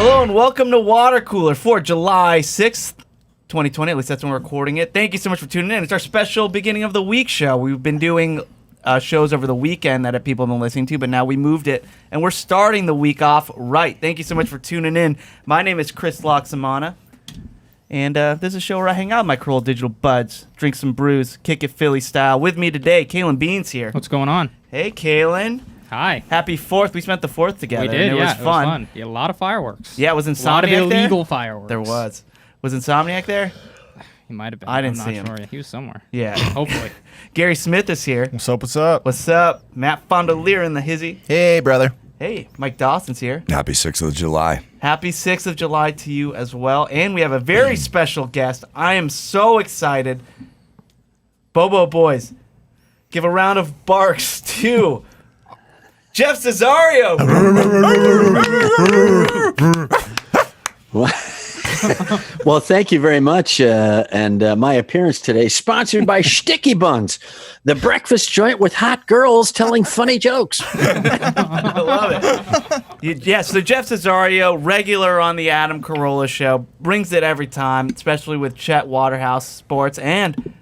Hello and welcome to Watercooler for July 6th, 2020. At least that's when we're recording it. Thank you so much for tuning in. It's our special beginning of the week show. We've been doing shows over the weekend that people have been listening to, but now we moved it, and we're starting the week off right. Thank you so much for tuning in. My name is Chris Laxamana, and this is a show where I hang out with my cool digital buds, drink some brews, kick it Philly style. With me today, Caelan Biehn here. What's going on? Hey, Caelan. Hi. Happy 4th. We spent the 4th together. We did, and it was fun. Yeah, a lot of fireworks. Yeah, was Insomniac there? A lot of illegal there? fireworks. There was. Was Insomniac there? He might have been. I didn't I'm see not him. Sure. He was somewhere. Yeah. Hopefully. Gary Smith is here. What's up? What's up? What's up? Matt Fondiler in the hizzy. Hey, brother. Hey, Mike Dawson's here. Happy 6th of July. Happy 6th of July to you as well. And we have a very special guest. I am so excited. Bobo Boys, give a round of barks to Jeff Cesario. Well, thank you very much. And my appearance today, sponsored by Sticky Buns, the breakfast joint with hot girls telling funny jokes. I love it. Yeah, so Jeff Cesario, regular on the Adam Carolla show, brings it every time, especially with Chet Waterhouse Sports. And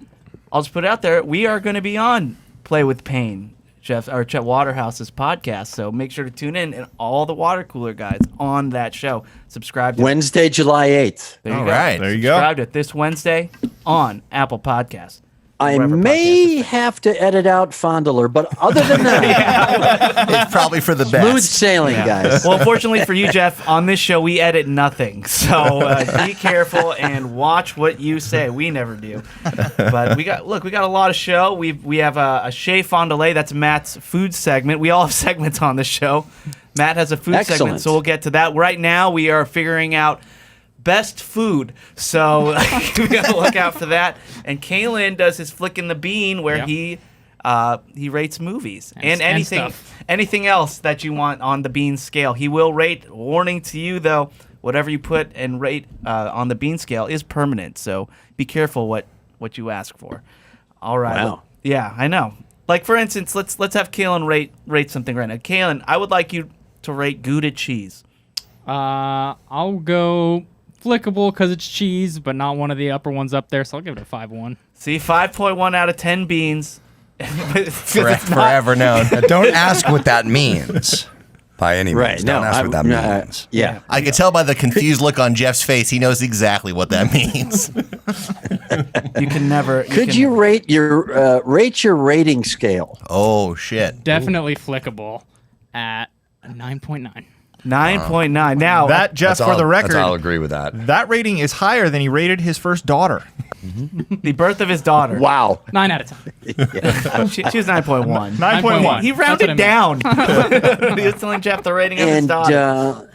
I'll just put it out there, we are going to be on Play with Pain, Chet Waterhouse's podcast. So make sure to tune in, and all the Watercooler guys on that show. Subscribe to Wednesday, July 8th. There you All go. right. There you go. Subscribe to it this Wednesday on Apple Podcasts. I Wherever may have to edit out Fondiler, but other than that, It's probably for the best. smooth sailing, guys. Well, fortunately for you, Jeff, on this show we edit nothing. So be careful and watch what you say. We never do. But we got a lot of show. We have a Chez Fondiler. That's Matt's food segment. We all have segments on this show. Matt has a food segment, Excellent. so we'll get to that. Right now we are figuring out best food, so we gotta look out for that. And Caelan does his Flickin' the Bean, where he rates movies and anything else that you want on the Bean scale. He will rate. Warning to you though, whatever you put and rate on the Bean scale is permanent. So be careful what you ask for. All right. Wow. Yeah, I know. Like for instance, let's have Caelan rate something right now. Caelan, I would like you to rate Gouda cheese. I'll go flickable because it's cheese, but not one of the upper ones up there, so I'll give it a 5-1. See, 5.1 out of 10 beans. Forever known. Now, don't ask what that means. By any means. Right. Don't No, ask what that means. Yeah. I can tell by the confused look on Jeff's face. He knows exactly what that means. You can never. Could you rate your rating scale? Oh, shit. Definitely flickable at a 9.9. 9.9. Now, That, Jeff, for the record, I'll agree with that. that rating is higher than he rated his first daughter. the birth of his daughter. Wow. 9 out of 10. She was 9.1. 9.1. He rounded down. He was telling Jeff the rating of his And daughter.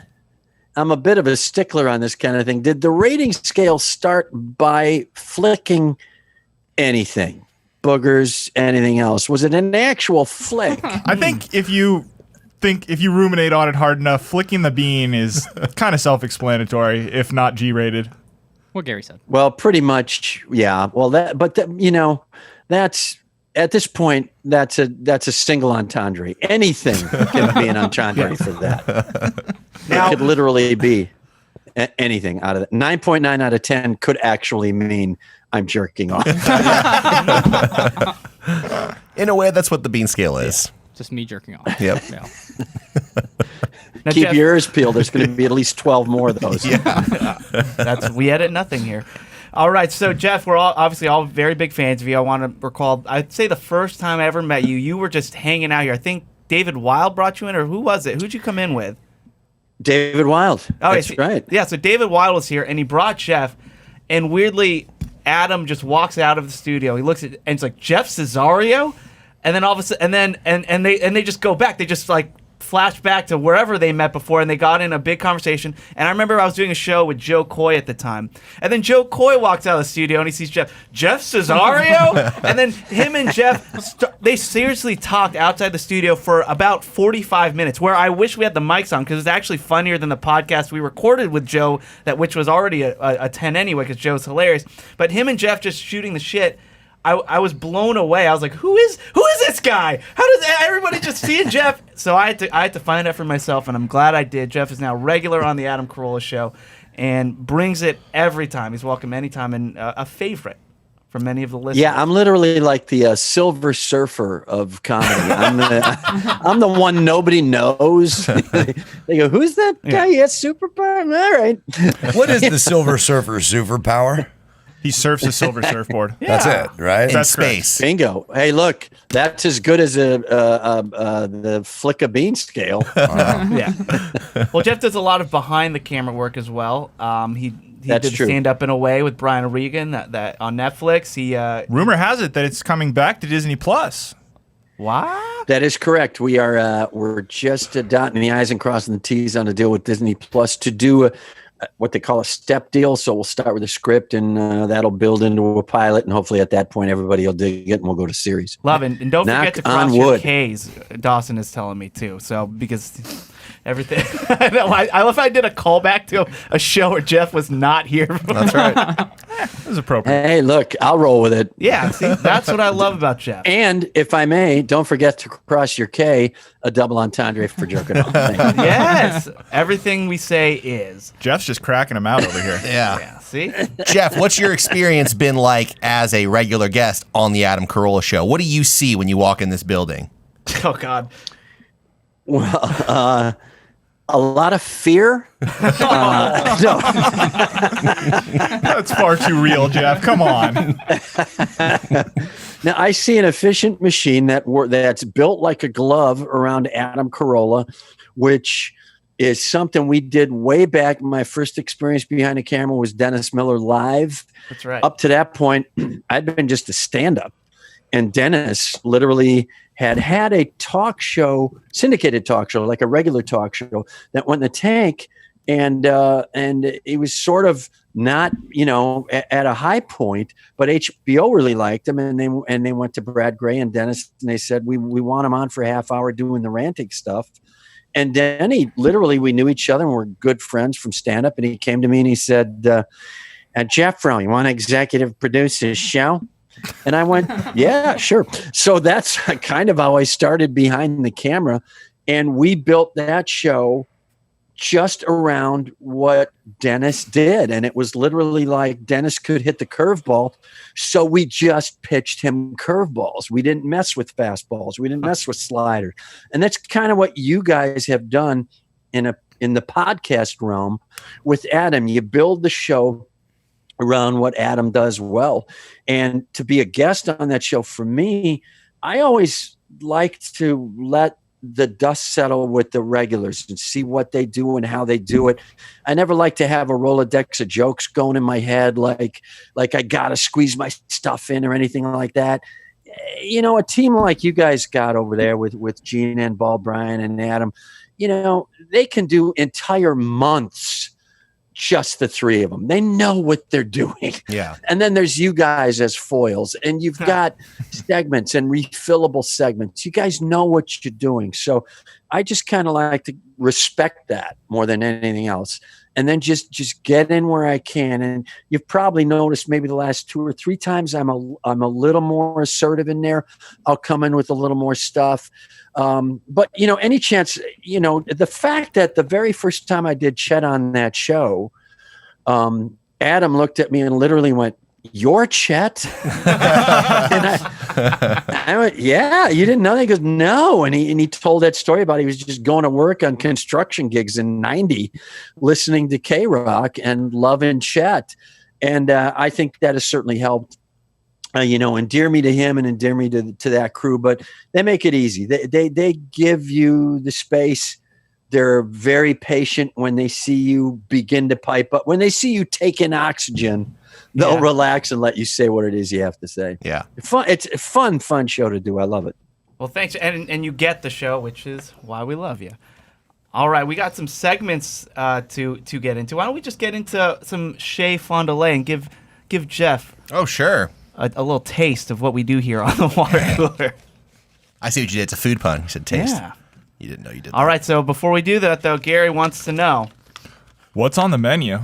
I'm a bit of a stickler on this kind of thing. Did the rating scale start by flicking anything? Boogers, anything else? Was it an actual flick? I think if you ruminate on it hard enough, Flicking the Bean is kind of self-explanatory, if not G-rated. What Gary said. Well, pretty much, yeah. Well, that's at this point, that's a single entendre. Anything can be an entendre for that. Now, It could literally be anything out of that. 9.9 out of 10 could actually mean I'm jerking off. In a way, that's what the bean scale is. Just me jerking off. Yep. Yeah. now, Keep Jeff, your ears peeled. There's going to be at least 12 more of those. we edit nothing here. All right, so Jeff, we're obviously all very big fans of you. I want to recall, I'd say the first time I ever met you, you were just hanging out here. I think David Wild brought you in, or who was it? Who'd you come in with? David Wild. Oh, That's right. Yeah, so David Wild was here, and he brought Jeff, and weirdly, Adam just walks out of the studio. He looks at, and it's like, Jeff Cesario? And then all of a sudden, and they just go back. They just like flash back to wherever they met before, and they got in a big conversation. And I remember I was doing a show with Joe Coy at the time, and then Joe Coy walks out of the studio and he sees Jeff Cesario, and then him and Jeff they seriously talked outside the studio for about 45 minutes. Where I wish we had the mics on because it's actually funnier than the podcast we recorded with Joe, which was already a 10 anyway because Joe's hilarious. But him and Jeff just shooting the shit. I was blown away. I was like, who is this guy? How does everybody just see Jeff? So I had to find out for myself, and I'm glad I did. Jeff is now regular on the Adam Carolla show, and brings it every time. He's welcome anytime, and a favorite for many of the listeners. Yeah, I'm literally like the Silver Surfer of comedy. I'm the one nobody knows. They go, "Who's that guy? He has superpower." All right. What is the Silver Surfer's superpower? He surfs a silver surfboard. That's it, right? In That's space. Bingo. Hey, look, that's as good as the flick of bean scale. Yeah. Well, Jeff does a lot of behind the camera work as well. He That's did true. Stand Up in a Way with Brian Regan that on Netflix. He Rumor has it that it's coming back to Disney Plus. what? That is correct. We're just dotting the I's and crossing the T's on a deal with Disney Plus to do what they call a step deal. So we'll start with a script, and that'll build into a pilot, and hopefully at that point everybody will dig it, and we'll go to series. Love it. And don't Knock forget to on cross your wood. K's. Dawson is telling me too. So because everything, I know. I love. I did a callback to a show where Jeff was not here. That's right. That was appropriate. Hey, look, I'll roll with it. Yeah. See, that's what I love about Jeff. And if I may, don't forget to cross your K, a double entendre for jerking off. Yes. Everything we say is. Jeff's just cracking him out over here. Yeah. Yeah. See. Jeff, what's your experience been like as a regular guest on the Adam Carolla show? What do you see when you walk in this building? Oh God. Well, a lot of fear. No. That's far too real, Jeff. Come on. Now I see an efficient machine that's built like a glove around Adam Carolla, which is something we did way back. My first experience behind a camera was Dennis Miller Live. That's right. Up to that point, I'd been just a stand-up, and Dennis literally had a talk show, syndicated talk show, like a regular talk show that went in the tank, and it was sort of not, at a high point, but HBO really liked him, and they went to Brad Gray and Dennis, and they said we want him on for a half hour doing the ranting stuff. And then we knew each other and we're good friends from stand up, and he came to me and he said, Jeff, you want to executive produce his show? And I went, yeah, sure. So that's kind of how I started behind the camera. And we built that show just around what Dennis did. And it was literally like Dennis could hit the curveball. So we just pitched him curveballs. We didn't mess with fastballs. We didn't mess with sliders. And that's kind of what you guys have done in the podcast realm with Adam. You build the show around what Adam does well. And to be a guest on that show, for me, I always like to let the dust settle with the regulars and see what they do and how they do it. I never like to have a Rolodex of jokes going in my head, like I got to squeeze my stuff in or anything like that. A team like you guys got over there with Gene and Ball, Brian and Adam, they can do entire months, just the three of them. They know what they're doing. Yeah. And then there's you guys as foils, and you've got segments and refillable segments. You guys know what you're doing. So I just kind of like to respect that more than anything else. And then just get in where I can. And you've probably noticed maybe the last 2 or 3 times I'm a little more assertive in there. I'll come in with a little more stuff. But any chance, the fact that the very first time I did Chet on that show, Adam looked at me and literally went, "You're Chet?" And I went, "Yeah, you didn't know that?" He goes, "No." And he told that story about he was just going to work on construction gigs in '90, listening to K-Rock and loving Chet. And I think that has certainly helped, endear me to him and endear me to that crew. But they make it easy. They give you the space. They're very patient when they see you begin to pipe up. When they see you take in oxygen, they'll relax and let you say what it is you have to say. Yeah. It's a fun show to do. I love it. Well, thanks, and you get the show, which is why we love you. All right, we got some segments to get into. Why don't we just get into some Chez Fondiler and give Jeff Oh, sure. a little taste of what we do here on the water cooler. I see what you did. It's a food pun. You said taste. Yeah. You didn't know you did All right, so before we do that, though, Gary wants to know. What's on the menu?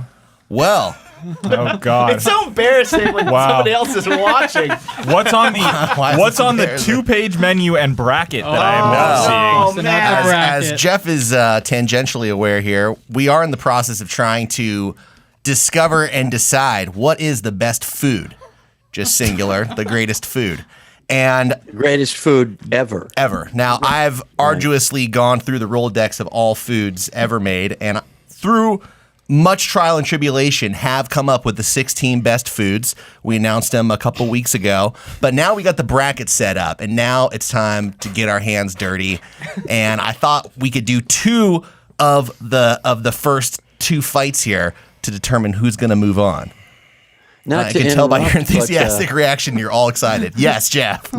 Well, Oh God. It's so embarrassing when Wow. somebody else is watching. What's on the Why is What's this on the embarrassing? 2-page menu and bracket that I am Oh, now seeing? So man. not the As bracket. Jeff is tangentially aware here, we are in the process of trying to discover and decide what is the best food, just singular, the greatest food. And Greatest food ever. ever. Now, I've arduously gone through the Rolodex of all foods ever made, and through much trial and tribulation have come up with the 16 best foods. We announced them a couple weeks ago, but now we got the bracket set up, and now it's time to get our hands dirty. And I thought we could do 2 of the first 2 fights here to determine who's going to move on. Not I to can tell by your interrupt, but, enthusiastic reaction, you're all excited. Yes, Jeff.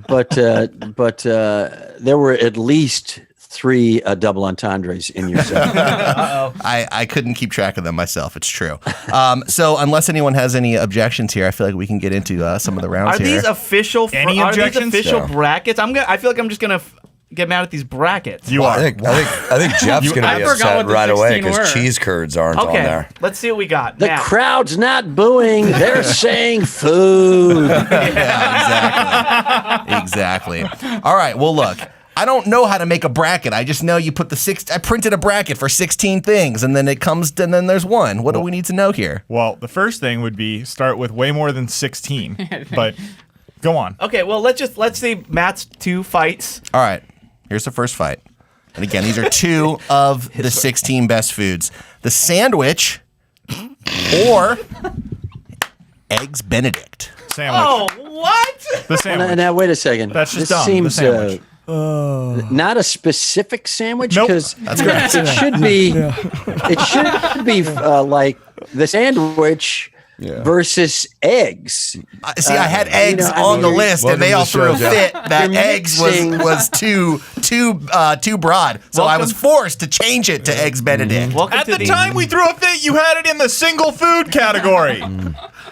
but there were at least 3 double entendres in your set. I couldn't keep track of them myself. It's true. So unless anyone has any objections here, I feel like we can get into some of the rounds Are here. these official? Any are these objections? official No. brackets? I feel like I'm just gonna get mad at these brackets. You I are. think Jeff's going to I be forgot upset what the right away 16 because were. cheese curds aren't on Okay, there. let's see what we got. The Matt. crowd's not booing; they're saying food. Yeah, exactly. All right. Well, look. I don't know how to make a bracket. I just know you put I printed a bracket for 16 things, and then and then there's one. What do we need to know here? Well, the first thing would be start with way more than 16. But go on. Okay, well let's see Matt's 2 fights. All right. Here's the first fight. And again, these are 2 of the 16 best foods. The sandwich or eggs Benedict. Sandwich. Oh, what? The sandwich. Now wait a second. That's just this dumb, the seems sandwich. not a specific sandwich Nope. because That's correct. it should be. It should be like the sandwich versus eggs. See, I had eggs I on the mean- list, Welcome and they to all the threw a show, fit that You're eggs mixing- was too broad. So I was forced to change it to eggs Benedict. Welcome At to the time we threw a fit, you had it in the single food category.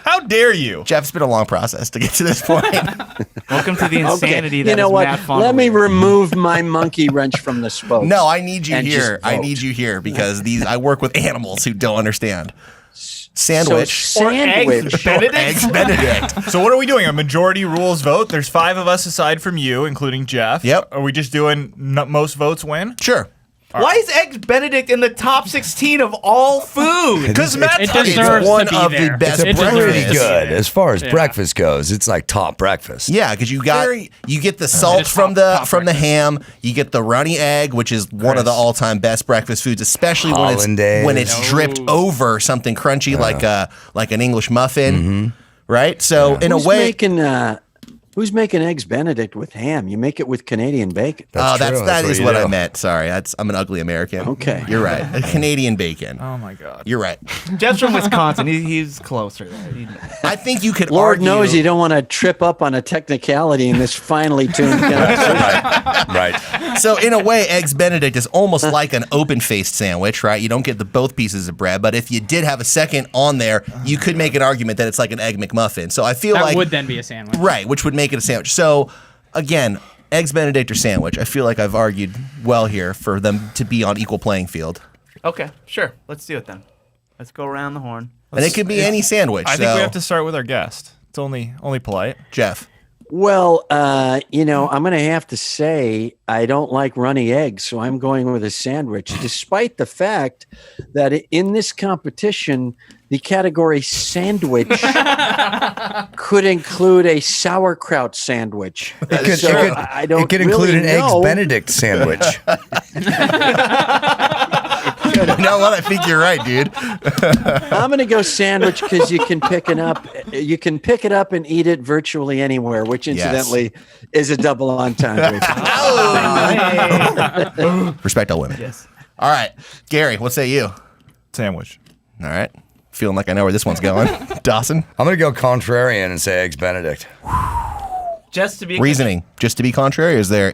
How dare you? Jeff, it's been a long process to get to this point. welcome to the insanity Okay, that you know is what? Matt Fondiler. Let me remove my monkey wrench from the spokes. No, I need you And here. just I vote. need you here because I work with animals who don't understand. Sandwich So sandwich. eggs Benedict. eggs Benedict. So what are we doing? A majority rules vote? There's 5 of us aside from you, including Jeff. Yep. Are we just doing most votes win? Sure. Why is eggs Benedict in the top 16 of all food? Because Matt's It It's deserves one to be of there. the best It deserves breakfasts. to be Pretty good. As far as Yeah. breakfast goes, it's like top breakfast. Yeah, because you get the salt is from top the breakfast. ham. You get the runny egg, which is one of the all-time best breakfast foods, especially Hollandaise. when it's dripped over something crunchy like an English muffin, right? So in a way, Who's making eggs Benedict with ham? You make it with Canadian bacon. That's true. that That's is you what do. I meant. Sorry, I'm an ugly American. Okay. You're right. A Canadian bacon. Oh my God. You're right. Jeff's from Wisconsin. He's closer there. I think you could Lord argue. knows you don't want to trip up on a technicality in this finely tuned conversation. Right. So in a way, eggs Benedict is almost like an open-faced sandwich, right? You don't get the both pieces of bread, but if you did have a second on there, you could make an argument that it's like an egg McMuffin. So I feel That like would then be a sandwich. right, which would make it a sandwich. So again, eggs Benedict or sandwich. I feel like I've argued well here for them to be on equal playing field, Okay, sure. Let's do it then. Let's go around the horn. and it could be any sandwich. I think so, we have to start with our guest. It's only polite. Jeff. Well, I'm going to have to say I don't like runny eggs, so I'm going with a sandwich, despite the fact that in this competition, the category sandwich could include a sauerkraut sandwich. I don't it could include really an eggs know. Benedict sandwich. You know what? I think you're right, dude. I'm going to go sandwich because you can pick it up. You can pick it up and eat it virtually anywhere, which incidentally is a double entendre. Respect all women. Yes. All right, Gary. What say you? Sandwich. All right. Feeling like I know where this one's going. Dawson. I'm going to go contrarian and say eggs Benedict. Just to be Reasoning. Just to be contrary, is there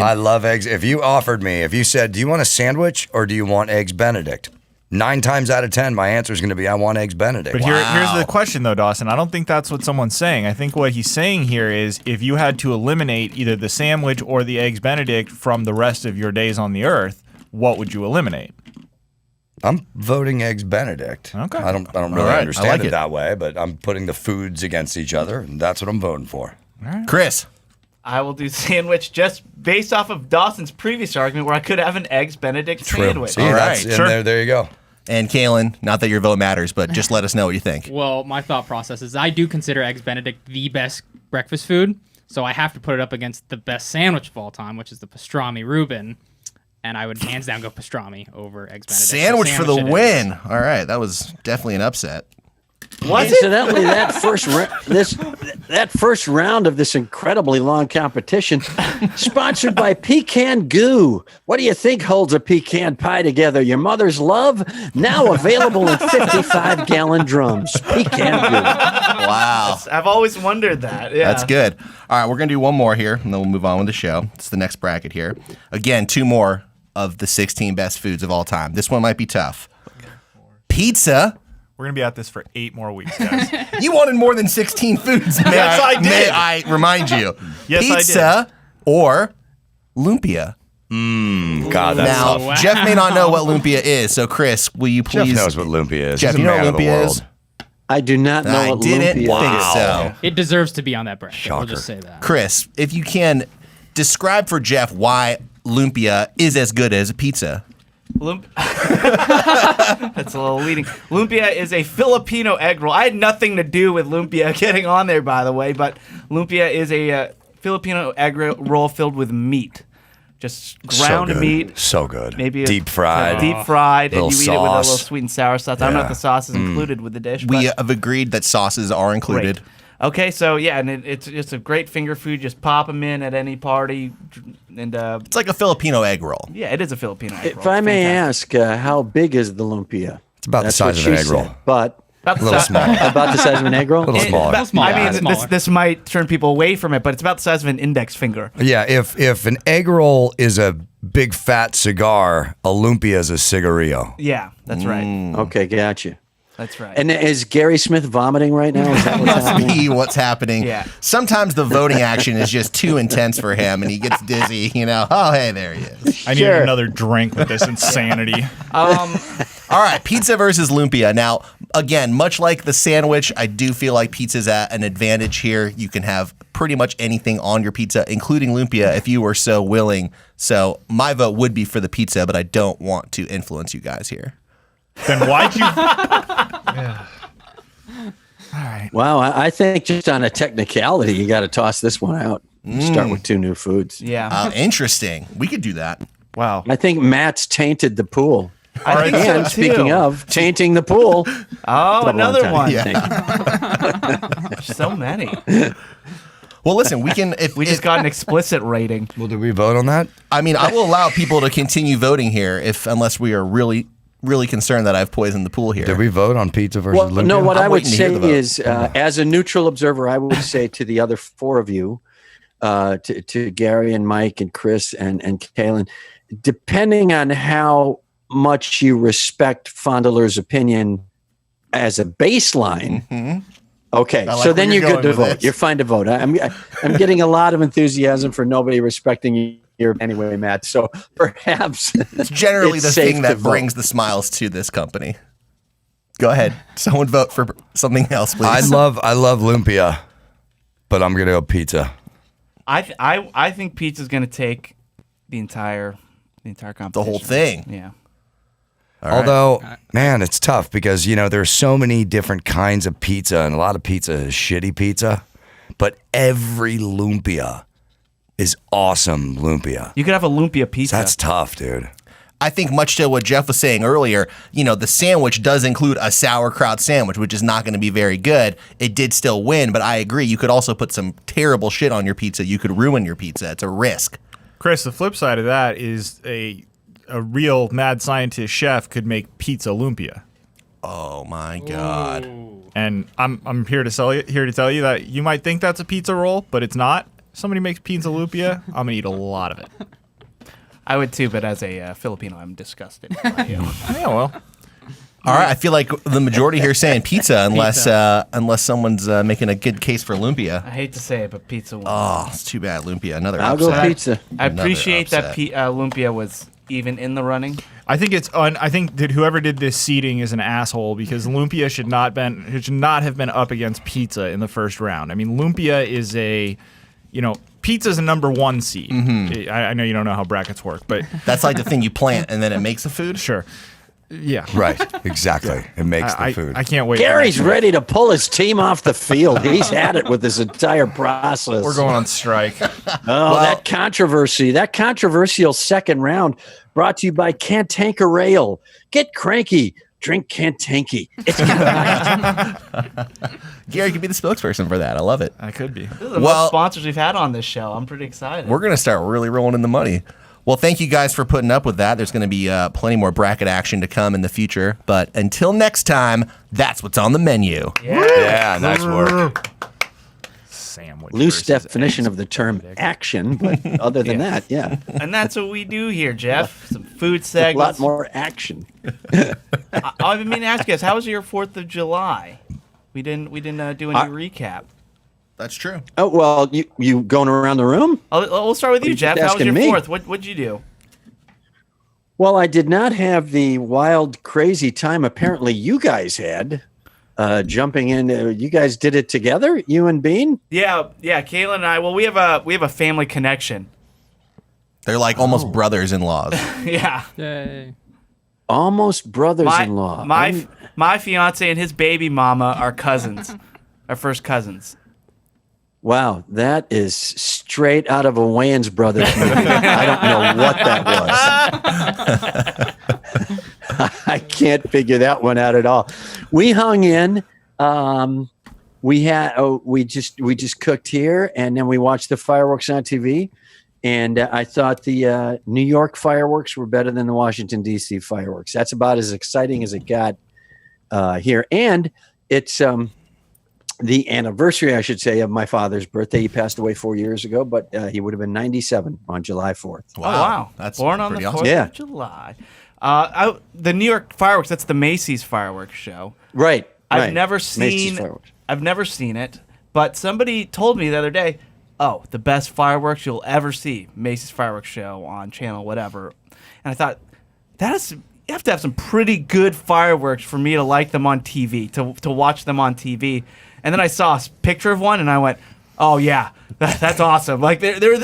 I love eggs. If you said, do you want a sandwich or do you want eggs Benedict? 9 times out of 10, my answer is going to be, I want eggs Benedict. But here's the question, though, Dawson. I don't think that's what someone's saying. I think what he's saying here is if you had to eliminate either the sandwich or the eggs Benedict from the rest of your days on the earth, what would you eliminate? I'm voting eggs Benedict. Okay. I don't really right. I understand like it it. that way, but I'm putting the foods against each other, and that's what I'm voting for. Chris. I will do sandwich just based off of Dawson's previous argument where I could have an eggs Benedict sandwich. See, All that's right, in sure. there you go. And Caelan, not that your vote matters, but just let us know what you think. Well, my thought process is I do consider Eggs Benedict the best breakfast food, so I have to put it up against the best sandwich of all time, which is the pastrami Reuben, and I would hands down go pastrami over Eggs Benedict. So Sandwich for the it is. win. All right, that was definitely an upset. Incidentally, that first round of this incredibly long competition, sponsored by Pecan Goo. What do you think holds a pecan pie together? Your mother's love, now available in 55-gallon drums. Pecan Goo. Wow. I've always wondered that. Yeah. That's good. All right, we're going to do one more here, and then we'll move on with the show. It's the next bracket here. Again, 2 more of the 16 best foods of all time. This one might be tough. Pizza. We're going to be at this for 8 more weeks, guys. You wanted more than 16 foods. Yes, I did. May I remind you? Yes, I did. Pizza or lumpia. God, that's Now, tough. Wow. Jeff may not know what lumpia is, so Chris, will you Jeff please? knows what Lumpia is. Jeff, He's you a know man what of the lumpia world. is? I do not know I what didn't lumpia think is. so. It deserves to be on that bracket. We'll Shocker. just say that. Chris, if you can describe for Jeff why lumpia is as good as a pizza. That's a little leading. Lumpia is a Filipino egg roll. I had nothing to do with lumpia getting on there, by the way, but lumpia is a Filipino egg roll filled with meat. Just ground so good. meat. So good. Maybe deep fried. Deep fried, and Little you eat it with a little sauce. sweet and sour sauce. I don't know if Yeah. the sauce is included with the dish. We but have agreed that sauces are included. great. Okay, so yeah, and it's just a great finger food. Just pop them in at any party, and It's like a Filipino egg roll. yeah, it is a Filipino egg roll. If I It's may fantastic. ask, how big is the lumpia? It's about the That's size what of an she egg said. roll. But About A little small. about the size of an egg roll? Little smaller. But- Smaller. I mean, Smaller. this might turn people away from it, but it's about the size of an index finger. Yeah, if an egg roll is a big fat cigar, a lumpia is a cigarillo. Yeah, that's right. Okay, gotcha. That's right. And is Gary Smith vomiting right now? Is that what's Must happening? be what's happening. Yeah. Sometimes the voting action is just too intense for him, and he gets dizzy. You know. Oh, hey, there he is. I need Sure. another drink with this insanity. All right, pizza versus lumpia. Now, again, much like the sandwich, I do feel like pizza's at an advantage here. You can have pretty much anything on your pizza, including lumpia, if you were so willing. So my vote would be for the pizza, but I don't want to influence you guys here. Then why'd you? Wow, I think just on a technicality, you got to toss this one out. Start with 2 new foods. yeah. Interesting. We could do that. Wow. I think Matt's tainted the pool. I think And so, speaking too. of tainting the pool, Oh, another double one. entendre. So many. Well, listen, we can. If We just got an explicit rating. Well, did we vote on that? I mean, I will allow people to continue voting here, unless we are really concerned that I've poisoned the pool here. Did we vote on pizza versus Well, lumpia? no, what I'm I would waiting to hear say the vote. is, as a neutral observer, I would say to the other 4 of you, to Gary and Mike and Chris and Caelan, depending on how much you respect Fondiler's opinion as a baseline, okay, I like so where then you're you're good to going with vote. this. You're fine to vote. I'm getting a lot of enthusiasm for nobody respecting you here anyway, Matt. So perhaps It's generally it's the safe thing to that vote. brings the smiles to this company. Go ahead. Someone vote for something else, please. I love lumpia, but I'm gonna go pizza. I think pizza's gonna take the entire competition. the whole thing. Yeah. Although, man, it's tough because there's so many different kinds of pizza, and a lot of pizza is shitty pizza, but every lumpia is awesome lumpia. You could have a lumpia pizza. That's tough, dude. I think much to what Jeff was saying earlier, the sandwich does include a sauerkraut sandwich, which is not going to be very good. It did still win, but I agree. You could also put some terrible shit on your pizza. You could ruin your pizza. It's a risk. Chris, the flip side of that is a real mad scientist chef could make pizza lumpia. Oh my God. And I'm here to tell you that you might think that's a pizza roll, but it's not. Somebody makes pizza lumpia, I'm gonna eat a lot of it. I would too, but as a Filipino, I'm disgusted. by you. Yeah, well, All right. I feel like the majority here is saying pizza, unless someone's making a good case for lumpia. I hate to say it, but pizza wins. Oh, it's too bad. Lumpia, another I'll upset. go pizza. I Another appreciate that upset. lumpia was even in the running? I think I think that whoever did this seeding is an asshole because Lumpia should not have been up against pizza in the first round. I mean, Lumpia is pizza's a number 1 seed. Mm-hmm. I know you don't know how brackets work, but That's like the thing you plant and then it makes a food. sure. Yeah. Right, exactly. It makes the food. I can't wait. Gary's ready to pull his team off the field. He's had it with this entire process. We're going on strike. That controversial second round brought to you by Cantanker Ale. Get cranky. Drink Cantanky. It's got Gary could be the spokesperson for that. I love it. I could be. This is the most sponsors we've had on this show. I'm pretty excited. We're going to start really rolling in the money. Well, thank you guys for putting up with that. There's going to be plenty more bracket action to come in the future. But until next time, that's what's on the menu. Yeah, nice work. Sandwich. loose versus definition of the term action, but other than that, yeah. And that's what we do here, Jeff. Some food A segments. lot more action. I mean to ask you guys, how was your 4th of July? We didn't do any recap. That's true. Oh, well, you going around the room? We'll start with you, Jeff. How was asking your me? 4th? What'd you do? Well, I did not have the wild, crazy time apparently you guys had. Jumping in, you guys did it together, you and Biehn? Yeah, Caelan and I. Well, we have a family connection. They're like almost brothers-in-laws. Yeah. Yay. Almost brothers-in-law. My fiance and his baby mama are cousins, our first cousins. Wow, that is straight out of a Wayans Brothers movie. I don't know what that was. I can't figure that one out at all. We hung in. We just cooked here, and then we watched the fireworks on TV. And I thought the New York fireworks were better than the Washington D.C. fireworks. That's about as exciting as it got here, and it's the anniversary, I should say, of my father's birthday. He passed away 4 years ago, but he would have been 97 on July 4th. Oh, wow. That's Born on the pretty 4th awesome. of July. The New York fireworks, that's the Macy's fireworks show. Right. I've never Macy's seen fireworks. I've never seen it, but somebody told me the other day, oh, the best fireworks you'll ever see, Macy's fireworks show on channel whatever. And I thought, you have to have some pretty good fireworks for me to like them on TV, to watch them on TV. And then I saw a picture of one, and I went, "Oh yeah, that's awesome!" Like they were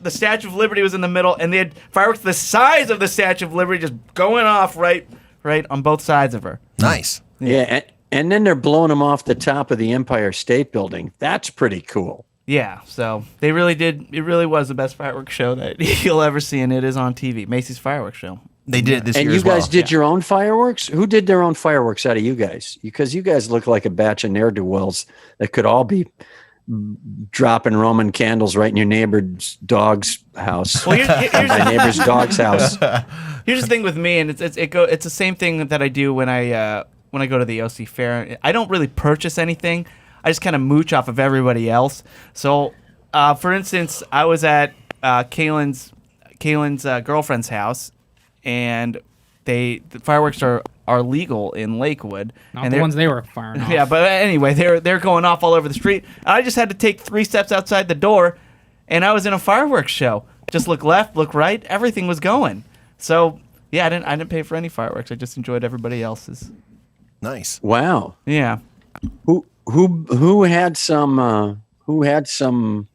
the Statue of Liberty was in the middle, and they had fireworks the size of the Statue of Liberty just going off right on both sides of her. Nice. Yeah, and then they're blowing them off the top of the Empire State Building. That's pretty cool. Yeah, so they really did. It really was the best fireworks show that you'll ever see, and it is on TV. Macy's fireworks show. They did it this And year you as well. guys did your own fireworks? Who did their own fireworks out of you guys? Because you guys look like a batch of ne'er-do-wells that could all be dropping Roman candles right in your neighbor's dog's house. Well, here's My neighbor's dog's house. Here's the thing with me, and it's the same thing that I do when I go to the OC Fair. I don't really purchase anything. I just kind of mooch off of everybody else. So, for instance, I was at Caelan's girlfriend's house, and the fireworks are legal in Lakewood. Not and the ones they were firing off. Yeah, but anyway, they're going off all over the street. I just had to take 3 steps outside the door, and I was in a fireworks show. Just look left, look right, everything was going. So yeah, I didn't pay for any fireworks. I just enjoyed everybody else's. Nice. Wow. Yeah. Who had some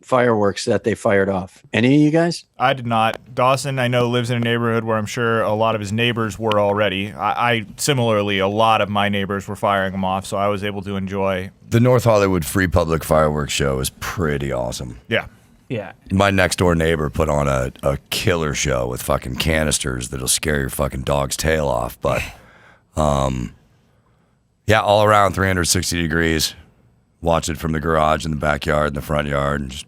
fireworks that they fired off? Any of you guys? I did not. Dawson, I know, lives in a neighborhood where I'm sure a lot of his neighbors were already. I similarly, a lot of my neighbors were firing them off, so I was able to enjoy. The North Hollywood Free Public Fireworks Show is pretty awesome. Yeah. Yeah. My next door neighbor put on a killer show with fucking canisters that'll scare your fucking dog's tail off. But, yeah, all around 360 degrees. Watch it from the garage in the backyard in the front yard, and just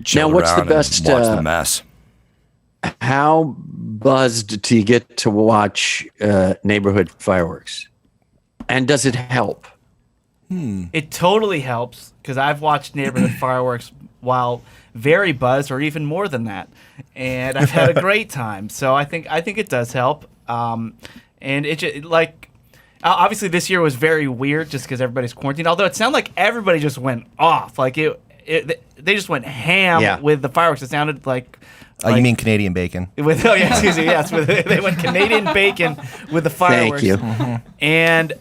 chill Now, what's the around and best, watch the mess. How buzzed do you get to watch neighborhood fireworks? And does it help? It totally helps because I've watched neighborhood fireworks while very buzzed, or even more than that, and I've had a great time. So I think it does help. And it just, like, obviously this year was very weird just because everybody's quarantined. Although it sounded like everybody just went off, like they just went ham Yeah. with the fireworks. It sounded like Oh, you mean Canadian bacon? With excuse me, yes, they went Canadian bacon with the fireworks. Thank you. And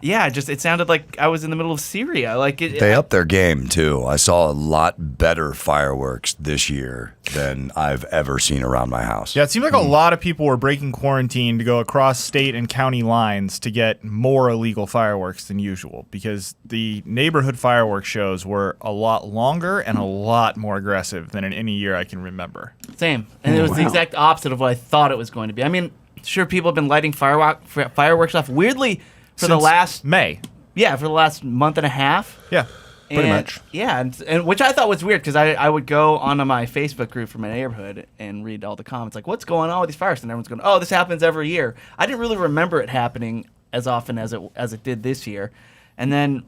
yeah, just it sounded like I was in the middle of Syria. Like They upped their game too. I saw a lot better fireworks this year than I've ever seen around my house. Yeah, it seemed like a lot of people were breaking quarantine to go across state and county lines to get more illegal fireworks than usual because the neighborhood fireworks shows were a lot longer and a lot more aggressive than in any year I can remember. Same, and it was the exact opposite of what I thought it was going to be. I mean, sure, people have been lighting fireworks off weirdly. For Since the last May. Yeah, for the last month and a half. Yeah. Pretty much. Yeah, and which I thought was weird because I would go onto my Facebook group for my neighborhood and read all the comments like, what's going on with these fireworks? And everyone's going, oh, this happens every year. I didn't really remember it happening as often as it did this year. And then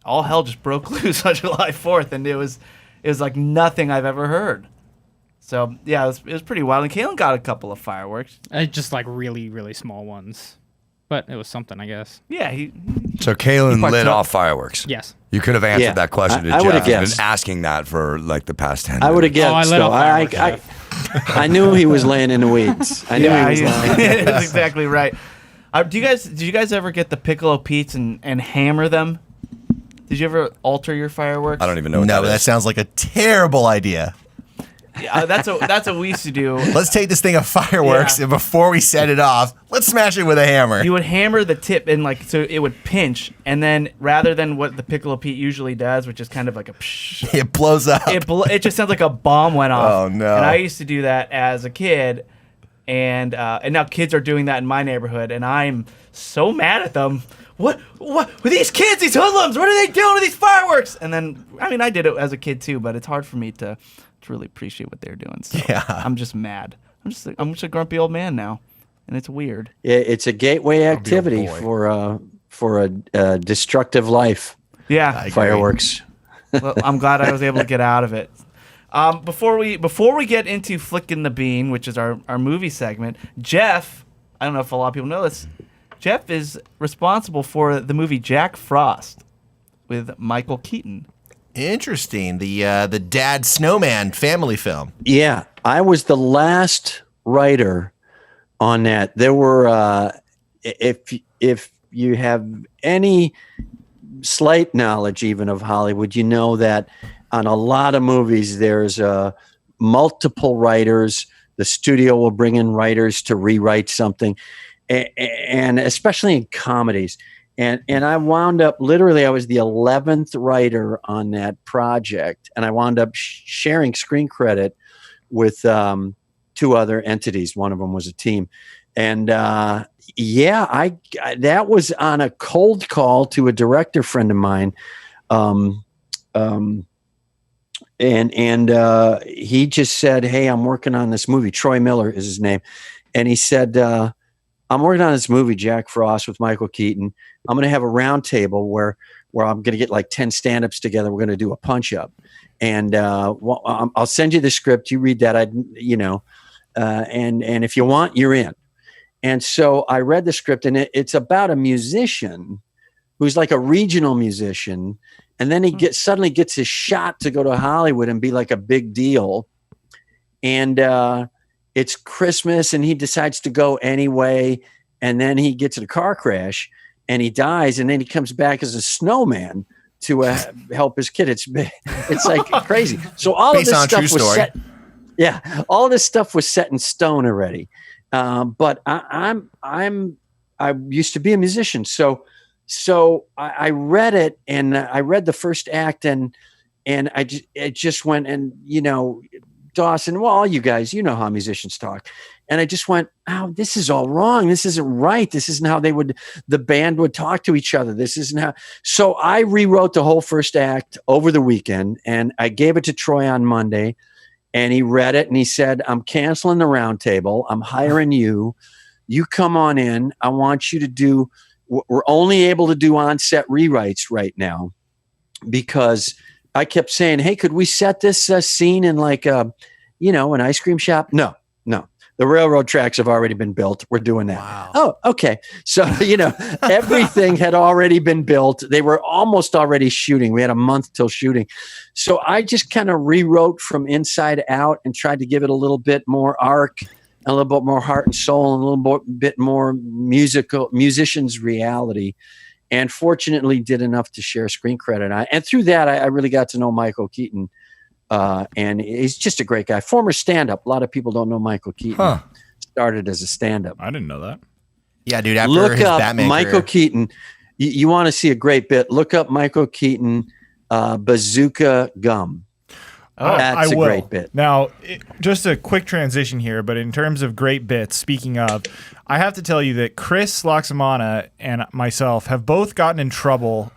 all hell just broke loose on July 4th, and it was like nothing I've ever heard. So, yeah, it was pretty wild. And Caelan got a couple of fireworks. Just like really, really small ones. But it was something, I guess. Yeah, So Caelan lit partook. off fireworks. Yes. You could have answered Yeah, that question to I would've Jeff. I've guessed. been asking that for like the past 10 I would have minutes. guessed. I lit though. off fireworks, I knew he was laying in the weeds. I knew he was laying. That's exactly right. Did you guys ever get the Piccolo Pete's and hammer them? Did you ever alter your fireworks? I don't even know what No, that that is. sounds like a terrible idea. Yeah, that's what we used to do. Let's take this thing of fireworks, Yeah. and before we set it off, let's smash it with a hammer. You would hammer the tip and so it would pinch, and then rather than what the Piccolo Pete usually does, which is kind of like a psh, It blows up. it just sounds like a bomb went off. Oh, no. And I used to do that as a kid, and now kids are doing that in my neighborhood, and I'm so mad at them. What with these kids, these hoodlums? What are they doing with these fireworks? And then I mean I did it as a kid too, but it's hard for me to really appreciate what they're doing. So Yeah. I'm just mad. I'm just a grumpy old man now, and it's weird. It's a gateway activity boy. for a destructive life. Yeah, Fireworks. well, I'm glad I was able to get out of it. Before we get into Flickin' the Bean, which is our movie segment, Jeff, I don't know if a lot of people know this, Jeff is responsible for the movie Jack Frost with Michael Keaton. Interesting. The Dad Snowman family film. Yeah, I was the last writer on that. There were, if you have any slight knowledge even of Hollywood, you know that on a lot of movies there's multiple writers. The studio will bring in writers to rewrite something, and especially in comedies. And I wound up literally, I was the 11th writer on that project, and I wound up sharing screen credit with two other entities. One of them was a team, and yeah, I that was on a cold call to a director friend of mine, and he just said, "Hey, I'm working on this movie." Troy Miller is his name, and he said, "I'm working on this movie, Jack Frost, with Michael Keaton. I'm going to have a round table where I'm going to get like 10 stand-ups together. We're going to do a punch-up, and I'll send you the script. You read that, and if you want, you're in." And so I read the script, and it's about a musician who's like a regional musician, and then he suddenly gets his shot to go to Hollywood and be like a big deal, and it's Christmas, and he decides to go anyway, and then he gets in a car crash, and he dies, and then he comes back as a snowman to help his kid. It's like crazy. So all Based of on this a true stuff was story. set. Yeah, all of this stuff was set in stone already. But I used to be a musician, so I read it, and I read the first act, and it just went, and Dawson, well, all you guys, you know how musicians talk. And I just went, oh, this is all wrong. This isn't right. This isn't how the band would talk to each other. This isn't how. So I rewrote the whole first act over the weekend, and I gave it to Troy on Monday, and he read it, and he said, I'm canceling the round table. I'm hiring you. You come on in. I want you to do, we're only able to do on-set rewrites right now because I kept saying, hey, could we set this scene in like an ice cream shop? No. The railroad tracks have already been built. We're doing that. Wow. Oh, okay. So, everything had already been built. They were almost already shooting. We had a month till shooting. So I just kind of rewrote from inside out and tried to give it a little bit more arc, a little bit more heart and soul, and a little bit more musician's reality. And fortunately did enough to share screen credit. And through that, I really got to know Michael Keaton. And he's just a great guy. Former stand-up. A lot of people don't know Michael Keaton. Huh. Started as a stand-up. I didn't know that. Yeah, dude. After Look his up Batman Michael career. Keaton. You want to see a great bit. Look up Michael Keaton, Bazooka Gum. That's a great bit. Now, just a quick transition here, but in terms of great bits, speaking of, I have to tell you that Chris Laxamana and myself have both gotten in trouble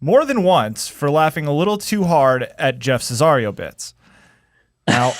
more than once for laughing a little too hard at Jeff Cesario bits. Now,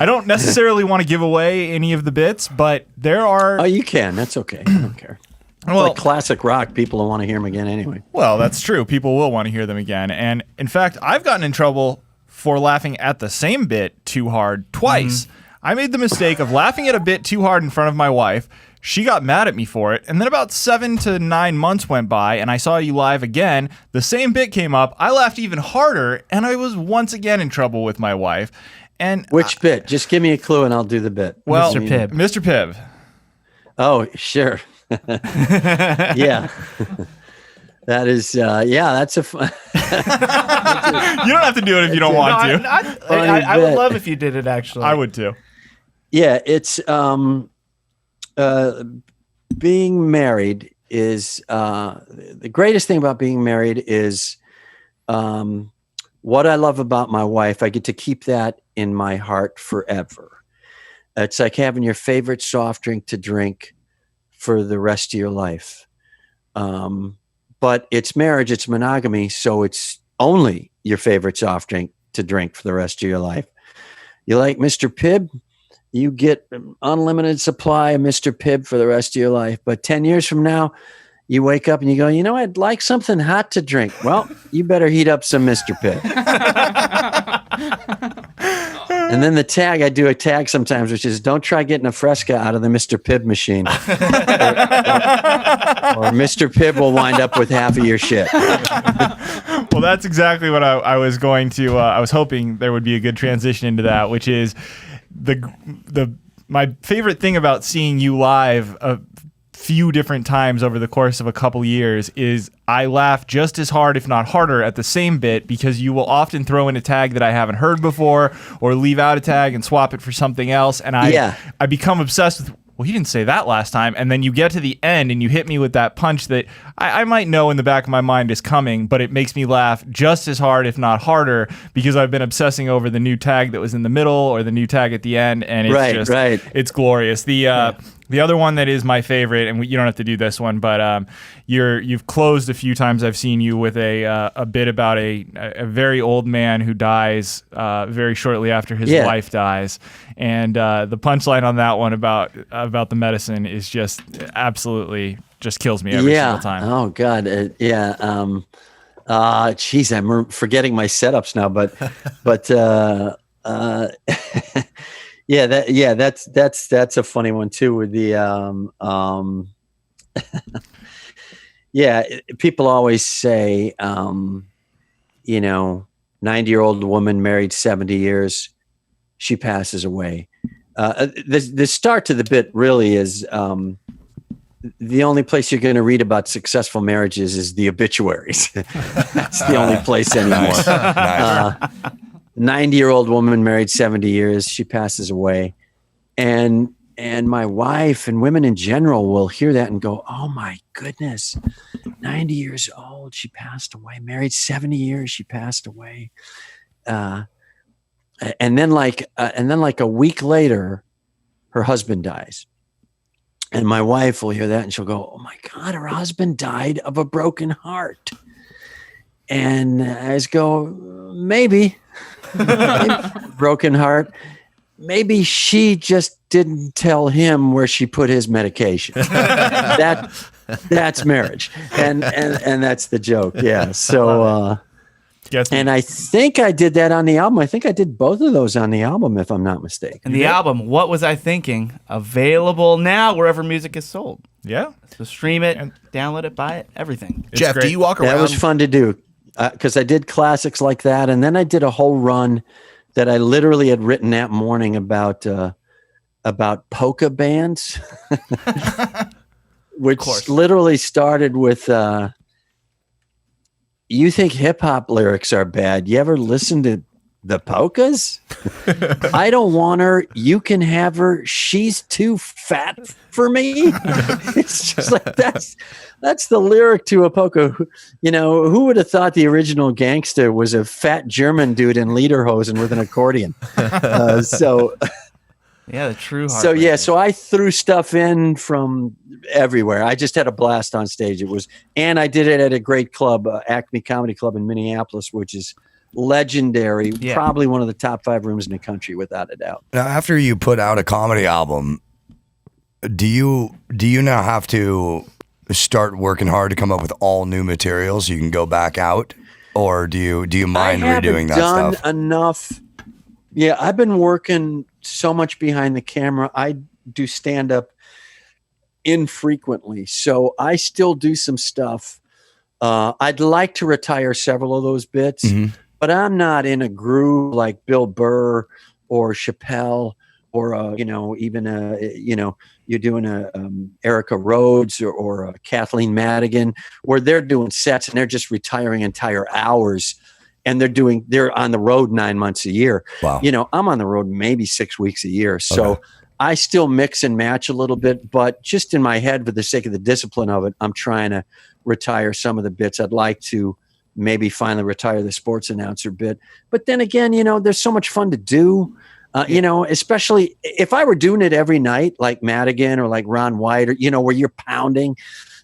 I don't necessarily want to give away any of the bits, but there are... Oh, you can. That's okay. I don't care. Well, like classic rock, people don't want to hear them again anyway. Well, that's true. People will want to hear them again. And in fact, I've gotten in trouble for laughing at the same bit too hard twice. I made the mistake of laughing at a bit too hard in front of my wife. She got mad at me for it. And then about 7 to 9 months went by and I saw you live again. The same bit came up. I laughed even harder and I was once again in trouble with my wife. And which bit? Just give me a clue and I'll do the bit. Well, Mr. Pibb. Mr. Pibb. Oh, sure. Yeah. That is, that's a fun. You don't have to do it if you don't want to. I would love if you did it, actually. I would too. Yeah, it's being married is the greatest thing about being married is what I love about my wife. I get to keep that in my heart forever. It's like having your favorite soft drink to drink for the rest of your life. But it's marriage, it's monogamy, so it's only your favorite soft drink to drink for the rest of your life. You like Mr. Pibb? You get an unlimited supply of Mr. Pibb for the rest of your life. But 10 years from now, you wake up and you go, I'd like something hot to drink. Well, you better heat up some Mr. Pibb. And then I do a tag sometimes, which is don't try getting a Fresca out of the Mr. Pibb machine. or Mr. Pibb will wind up with half of your shit. Well, that's exactly what I was going to, I was hoping there would be a good transition into that, which is my favorite thing about seeing you live a few different times over the course of a couple years is I laugh just as hard, if not harder, at the same bit because you will often throw in a tag that I haven't heard before or leave out a tag and swap it for something else. And I become obsessed with, well, he didn't say that last time. And then you get to the end and you hit me with that punch that I might know in the back of my mind is coming, but it makes me laugh just as hard, if not harder, because I've been obsessing over the new tag that was in the middle or the new tag at the end. And it's it's glorious. The other one that is my favorite, and you don't have to do this one, but you've closed a few times. I've seen you with a bit about a very old man who dies very shortly after his wife dies, and the punchline on that one about the medicine is just absolutely just kills me every single time. Oh God, geez, I'm forgetting my setups now, but. That's a funny one too. With the people always say, 90-year-old woman married 70 years, she passes away. The start to the bit really is the only place you're going to read about successful marriages is the obituaries. That's the only place anymore. Nice. 90-year-old woman married 70 years, she passes away. And my wife and women in general will hear that and go, oh my goodness, 90 years old, she passed away. Married 70 years, she passed away. And then like a week later, her husband dies. And my wife will hear that and she'll go, oh my God, her husband died of a broken heart. And I just go, maybe broken heart. Maybe she just didn't tell him where she put his medication. That's marriage. And that's the joke. Yeah. So, And I think I did that on the album. I think I did both of those on the album, if I'm not mistaken. And the album, What Was I Thinking? Available now wherever music is sold. Yeah. So stream it, download it, buy it, everything. Jeff, great. do you walk around? That was fun to do because I did classics like that. And then I did a whole run that I literally had written that morning about polka bands, which literally started with you think hip hop lyrics are bad. You ever listen to the polkas? I don't want her. You can have her. She's too fat for me. It's just like that's the lyric to a polka. You know, who would have thought the original gangster was a fat German dude in lederhosen with an accordion? Yeah, the true heart. So I threw stuff in from everywhere. I just had a blast on stage. And I did it at a great club, Acme Comedy Club in Minneapolis, which is legendary. Yeah. Probably one of the top 5 rooms in the country, without a doubt. Now, after you put out a comedy album, do you now have to start working hard to come up with all new material so you can go back out, or do you mind redoing that stuff? I haven't done enough. Yeah, I've been working so much behind the camera. I do stand up infrequently, so I still do some stuff. I'd like to retire several of those bits, but I'm not in a groove like Bill Burr or Chappelle or you're doing a Erica Rhodes or Kathleen Madigan, where they're doing sets and they're just retiring entire hours. And they're on the road 9 months a year. Wow. You know, I'm on the road maybe 6 weeks a year. So I still mix and match a little bit, but just in my head, for the sake of the discipline of it, I'm trying to retire some of the bits. I'd like to maybe finally retire the sports announcer bit. But then again, you know, there's so much fun to do. You know, especially if I were doing it every night, like Madigan or like Ron White, or, you know, where you're pounding,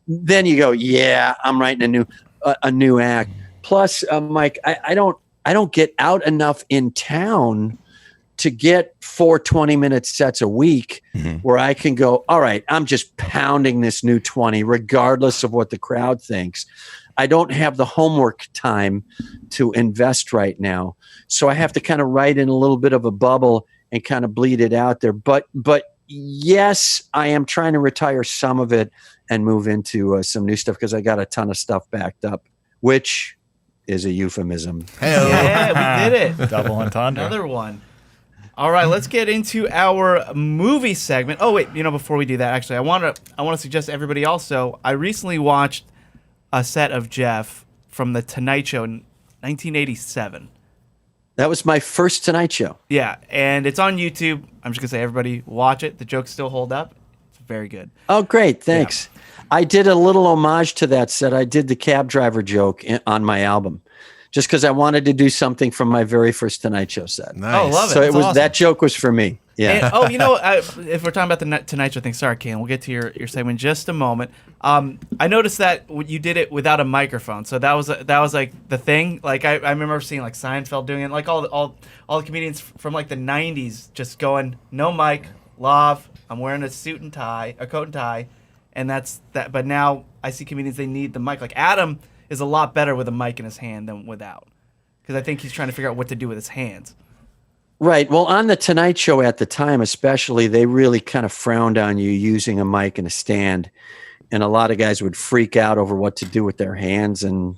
then you go, yeah, I'm writing a new act. Plus, Mike, I don't get out enough in town to get 4 20-minute sets a week where I can go, all right, I'm just pounding this new 20, regardless of what the crowd thinks. I don't have the homework time to invest right now. So I have to kind of write in a little bit of a bubble and kind of bleed it out there. But yes, I am trying to retire some of it and move into some new stuff because I got a ton of stuff backed up, which is a euphemism. Yeah, we did it. Double entendre. Another one. All right, let's get into our movie segment. Oh wait, before we do that, actually, I want to suggest to everybody also. I recently watched a set of Jeff from the Tonight Show in 1987. That was my first Tonight Show. Yeah, and it's on YouTube. I'm just gonna say, everybody watch it. The jokes still hold up. It's very good. Oh, great! Thanks. Yeah. I did a little homage to that set. I did the cab driver joke on my album, just because I wanted to do something from my very first Tonight Show set. Nice. Oh, love it. So That's awesome. That joke was for me. Yeah. And, if we're talking about the Tonight Show thing, sorry, Caelan, we'll get to your segment in just a moment. I noticed that you did it without a microphone, so that was like the thing. Like I remember seeing like Seinfeld doing it, like all the comedians from like the '90s just going no mic, lav. I'm wearing a coat and tie, and that's that. But now I see comedians, they need the mic. Like Adam is a lot better with a mic in his hand than without, because I think he's trying to figure out what to do with his hands. Right. Well, on the Tonight Show at the time, especially, they really kind of frowned on you using a mic and a stand. And a lot of guys would freak out over what to do with their hands. And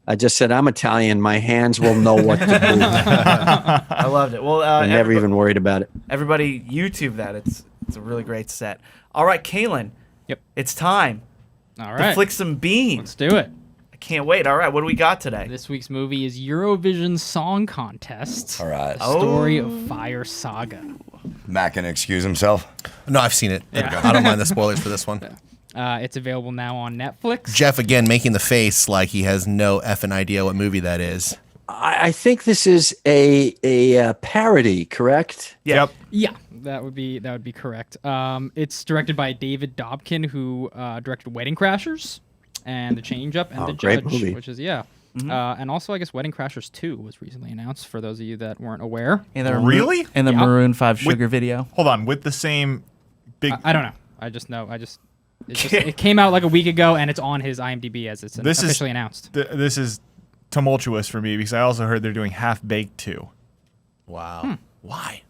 I just said, I'm Italian. My hands will know what to do. I loved it. Well, I never even worried about it. Everybody YouTube that. It's a really great set. All right, Caelan. Yep. It's time All to right. flick some beans. Let's do it. I can't wait. All right, what do we got today? This week's movie is Eurovision Song Contest. All right. Story of Fire Saga. Matt can excuse himself. No, I've seen it. Yeah. I don't mind the spoilers for this one. It's available now on Netflix. Jeff, again, making the face like he has no effing idea what movie that is. I think this is a parody, correct? Yeah. Yep. Yeah, that would be correct. It's directed by David Dobkin, who directed Wedding Crashers and The Change Up and The great Judge, movie. which is and also I guess Wedding Crashers 2 was recently announced for those of you that weren't aware. In the Really? In the Yeah. Maroon 5 Sugar video. Hold on. With the same big. I don't know. I just know. It came out like a week ago, and it's on his IMDb as it's officially announced. This is tumultuous for me because I also heard they're doing Half Baked too. Wow. Why?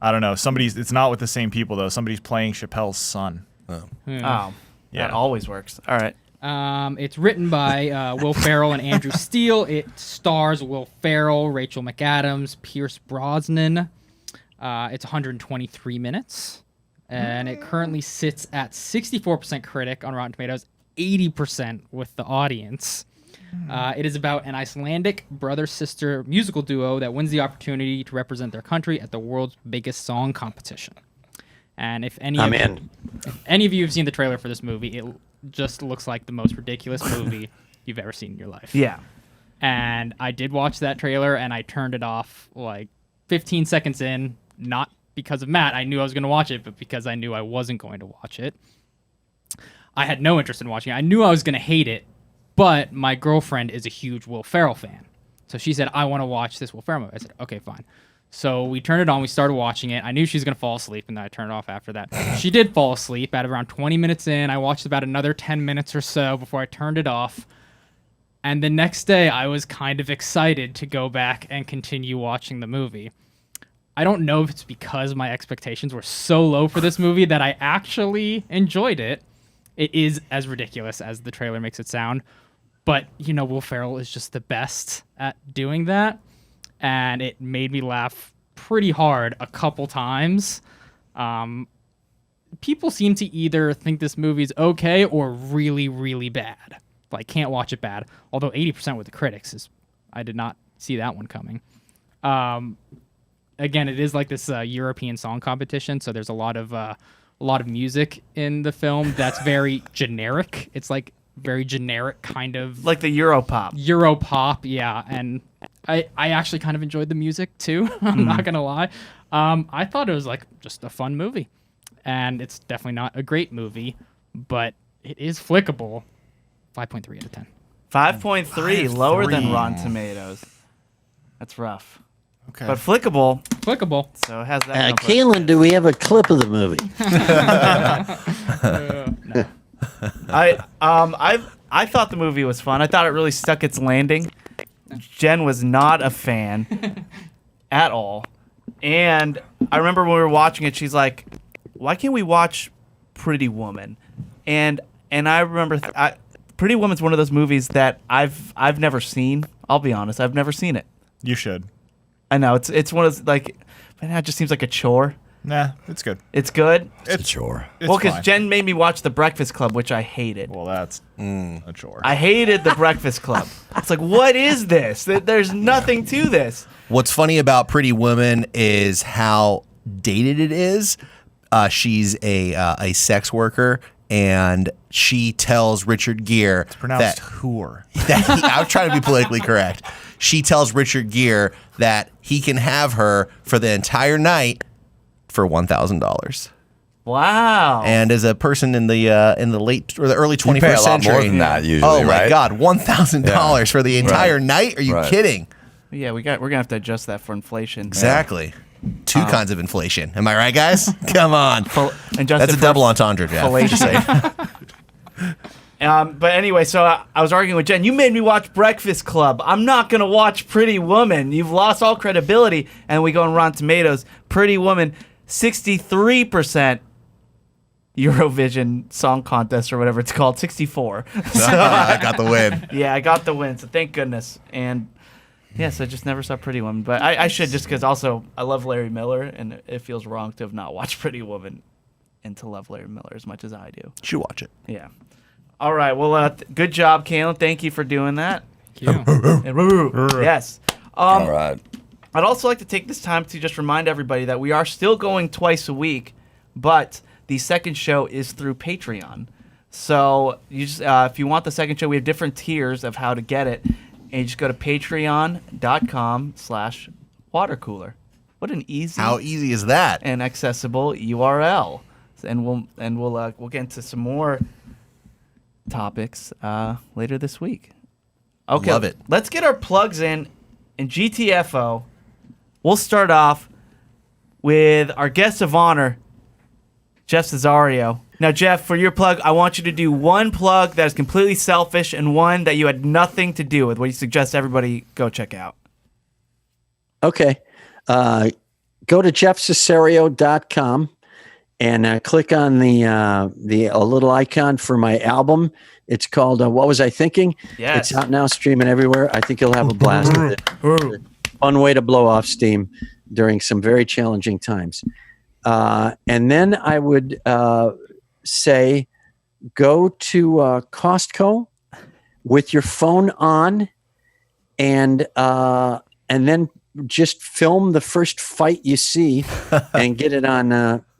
I don't know. It's not with the same people though. Somebody's playing Chappelle's son. Oh, Yeah. that always works. All right. It's written by Will Ferrell and Andrew Steele. It stars Will Ferrell, Rachel McAdams, Pierce Brosnan. It's 123 minutes, and it currently sits at 64% critic on Rotten Tomatoes, 80% with the audience. It is about an Icelandic brother-sister musical duo that wins the opportunity to represent their country at the world's biggest song competition. And if any of you have seen the trailer for this movie, it just looks like the most ridiculous movie you've ever seen in your life. Yeah. And I did watch that trailer, and I turned it off like 15 seconds in, not because of Matt. I knew I was going to watch it, but because I knew I wasn't going to watch it. I had no interest in watching it. I knew I was going to hate it, but my girlfriend is a huge Will Ferrell fan. So she said, I want to watch this Will Ferrell movie. I said, okay, fine. So we turned it on. We started watching it. I knew she was going to fall asleep, and then I turned it off after that. She did fall asleep at around 20 minutes in. I watched about another 10 minutes or so before I turned it off. And the next day, I was kind of excited to go back and continue watching the movie. I don't know if it's because my expectations were so low for this movie that I actually enjoyed it. It is as ridiculous as the trailer makes it sound. But, Will Ferrell is just the best at doing that. And it made me laugh pretty hard a couple times. People seem to either think this movie's okay or really, really bad. Like, can't watch it bad. Although 80% with the critics I did not see that one coming. Again, it is like this European song competition, so there's a lot of music in the film that's very generic. It's like very generic kind of Like the Europop. Europop, yeah. And I actually kind of enjoyed the music too. I'm not gonna lie. I thought it was like just a fun movie, and it's definitely not a great movie, but it is flickable. 5.3 out of 10. 5.3, lower than Rotten Tomatoes. That's rough. Okay. But flickable, Flickable. so it has that. Caelan, do we have a clip of the movie? No. I thought the movie was fun. I thought it really stuck its landing. Jen was not a fan at all. And I remember when we were watching it, she's like, "Why can't we watch Pretty Woman?" And I remember Pretty Woman's one of those movies that I've never seen. I'll be honest, I've never seen it. You should. I know it's one of those, like, man, it just seems like a chore. Nah, it's good. It's good. It's a chore. It's Well, because fine. Jen made me watch The Breakfast Club, which I hated. Well, that's a chore. I hated The Breakfast Club. It's like, what is this? There's nothing to this. What's funny about Pretty Woman is how dated it is. She's a sex worker, and she tells Richard Gere Pronounced that whore. I was trying to be politically correct. She tells Richard Gere that he can have her for the entire night for $1,000. Wow. And as a person in the late or the early 21st pay a lot century, more than that usually, oh my right? God, $1,000 for the entire night? Are you Right. kidding? Yeah, we're gonna have to adjust that for inflation. Exactly. Two kinds of inflation. Am I right, guys? Come on. That's a double entendre, Jeff. Fellation. Just saying. But anyway, so I was arguing with Jen. You made me watch Breakfast Club. I'm not going to watch Pretty Woman. You've lost all credibility. And we go on Rotten Tomatoes. Pretty Woman, 63% Eurovision Song Contest or whatever it's called, 64. I got the win. Yeah, I got the win, so thank goodness. And yes, I just never saw Pretty Woman. But I should, just because also I love Larry Miller, and it feels wrong to have not watched Pretty Woman and to love Larry Miller as much as I do. You should watch it. Yeah. All right. Well, good job, Caelan. Thank you for doing that. Thank you. Yes. All right. I'd also like to take this time to just remind everybody that we are still going twice a week, but the second show is through Patreon. So you just, if you want the second show, we have different tiers of how to get it, and you just go to patreon.com/watercooler. What an easy How easy is that? and accessible URL. And we'll get into some more topics later this week. Okay, Love it. Let's get our plugs in GTFO. We'll start off with our guest of honor, Jeff Cesario. Now, Jeff, for your plug, I want you to do one plug that is completely selfish and one that you had nothing to do with. What you suggest everybody go check out. Okay. Go to jeffcesario.com and click on the little icon for my album. It's called What Was I Thinking? Yes. It's out now, streaming everywhere. I think you'll have a blast with it. Fun way to blow off steam during some very challenging times. And then I would say go to Costco with your phone on and then just film the first fight you see and get it on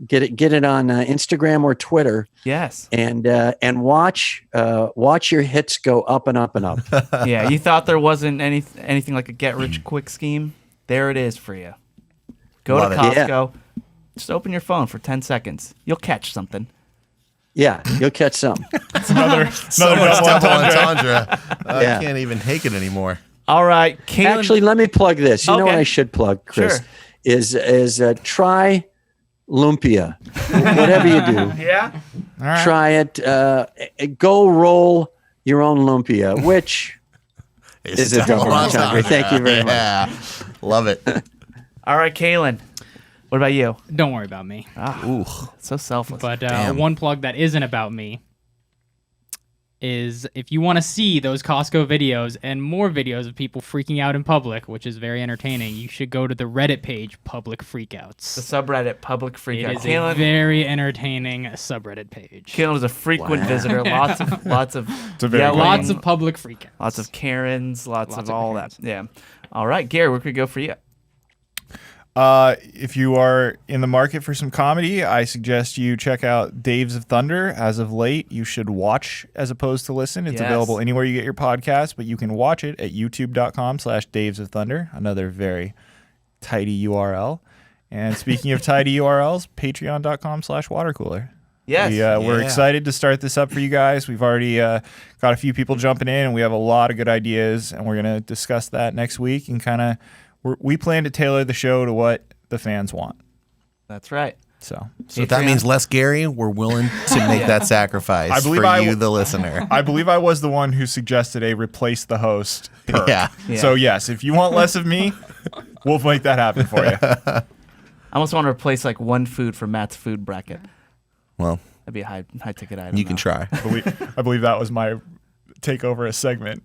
Instagram or Twitter. Yes. And watch your hits go up and up and up. Yeah, you thought there wasn't anything like a get-rich-quick scheme? There it is for you. Go Love to it. Costco. Just open your phone for 10 seconds. You'll catch something. Yeah, you'll catch some. Another So much double double entendre. entendre. Yeah. I can't even take it anymore. All right, Caelan. Actually, let me plug this. You know Okay. what I should plug, Chris? Sure. Is try Lumpia. Whatever you do, Yeah? All right. try it. Go roll your own Lumpia, which is a double entendre. Thank you very much. Yeah, love it. All right, Caelan. What about you? Don't worry about me. Ooh, So selfless. But Damn. one plug that isn't about me is if you want to see those Costco videos and more videos of people freaking out in public, which is very entertaining, you should go to the Reddit page Public The Freakouts. subreddit Public It Freakout. is a Caelan very entertaining subreddit page. Caelan is a frequent visitor. Lots of a very yelling, good Lots of public freakouts. lots of Karens, lots of of all Karens. that. Yeah. All right, Gary, where could we go for you? If you are in the market for some comedy, I suggest you check out Daves of Thunder. As of late, you should watch as opposed to listen. It's Yes. available anywhere you get your podcast, but you can watch it at youtube.com/Daves of Thunder. Another very tidy URL. And speaking of tidy URLs, patreon.com/Watercooler. Yes. We're Yeah. excited to start this up for you guys. We've already got a few people jumping in, and we have a lot of good ideas, and we're going to discuss that next week and kind of we plan to tailor the show to what the fans want. That's right. So So if that means less Gary, we're willing to make that sacrifice I believe for I you, w- the listener. I believe I was the one who suggested a replace the host perk. Yeah. So yes, if you want less of me, we'll make that happen for you. I almost want to replace like one food for Matt's food bracket. Well, That'd be a high ticket item. you can try. I believe that was my take over a segment.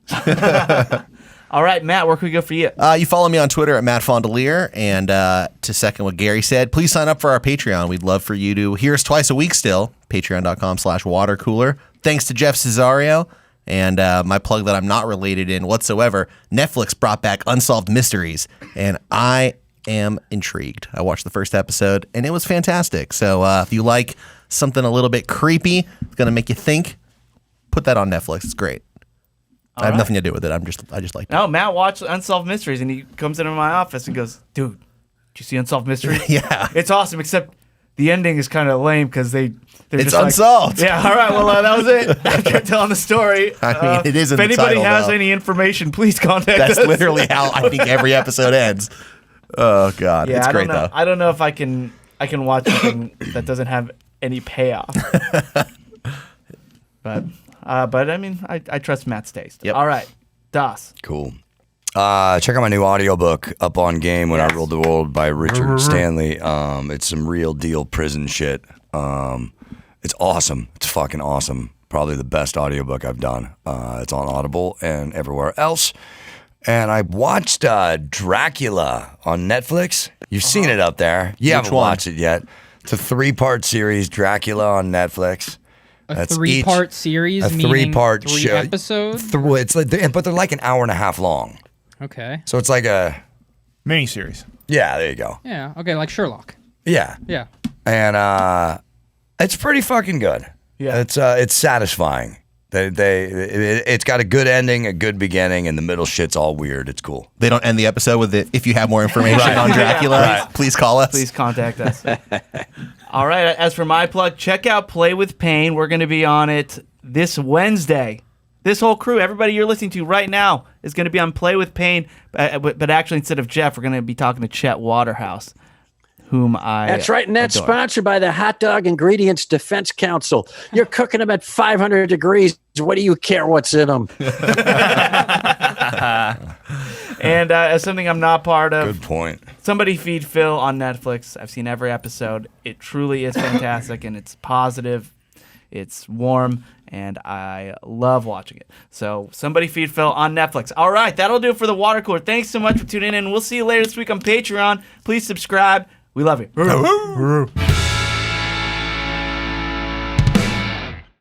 All right, Matt, where can we go for you? You follow me on Twitter at Matt Fondiler. And to second what Gary said, please sign up for our Patreon. We'd love for you to hear us twice a week still. Patreon.com/watercooler. Thanks to Jeff Cesario. And my plug that I'm not related in whatsoever, Netflix brought back Unsolved Mysteries. And I am intrigued. I watched the first episode, and it was fantastic. So if you like something a little bit creepy, it's going to make you think, put that on Netflix. It's great. I have right. nothing to do with it. I just like it. No, Matt watched Unsolved Mysteries, and he comes into my office and goes, "Dude, did you see Unsolved Mysteries? Yeah. It's awesome, except the ending is kind of lame because they're It's just like- unsolved. yeah, all right, well, that was it. After telling the story. I mean, it is in If the anybody title, has though. any information, please contact That's us. literally how I think every episode ends. Oh God, Yeah, it's I great don't know. though. I don't know if I can watch something that doesn't have any payoff. but I mean, I trust Matt's taste. Yep. All right, Das. Cool. Check out my new audiobook up on Game When I Ruled the World by Richard Stanley. It's some real deal prison shit. It's awesome. It's fucking awesome. Probably the best audiobook I've done. It's on Audible and everywhere else. And I watched Dracula on Netflix. You've seen it up there. You haven't one? watched it yet. It's a 3-part series, Dracula on Netflix. A That's three-part series, a meaning 3-part three show. episodes? It's like, but they're like an hour and a half long. Okay. So it's like a, Miniseries. yeah, there you go. Yeah, okay, like Sherlock. Yeah. Yeah. And it's pretty fucking good. Yeah. It's satisfying. It's got a good ending, a good beginning, and the middle shit's all weird. It's cool. They don't end the episode with it. If you have more information on Dracula, Right. please call us. Please contact us. All right. As for my plug, check out Play with Pain. We're going to be on it this Wednesday. This whole crew, everybody you're listening to right now, is going to be on Play with Pain. But actually, instead of Jeff, we're going to be talking to Chet Waterhouse. whom I That's right, and that's adore. sponsored by the Hot Dog Ingredients Defense Council. You're cooking them at 500 degrees. What do you care what's in them? And as something I'm not part of, Good point. Somebody Feed Phil on Netflix. I've seen every episode. It truly is fantastic, and it's positive. It's warm, and I love watching it. So Somebody Feed Phil on Netflix. All right, that'll do it for the Water Cooler. Thanks so much for tuning in. We'll see you later this week on Patreon. Please subscribe. We love you.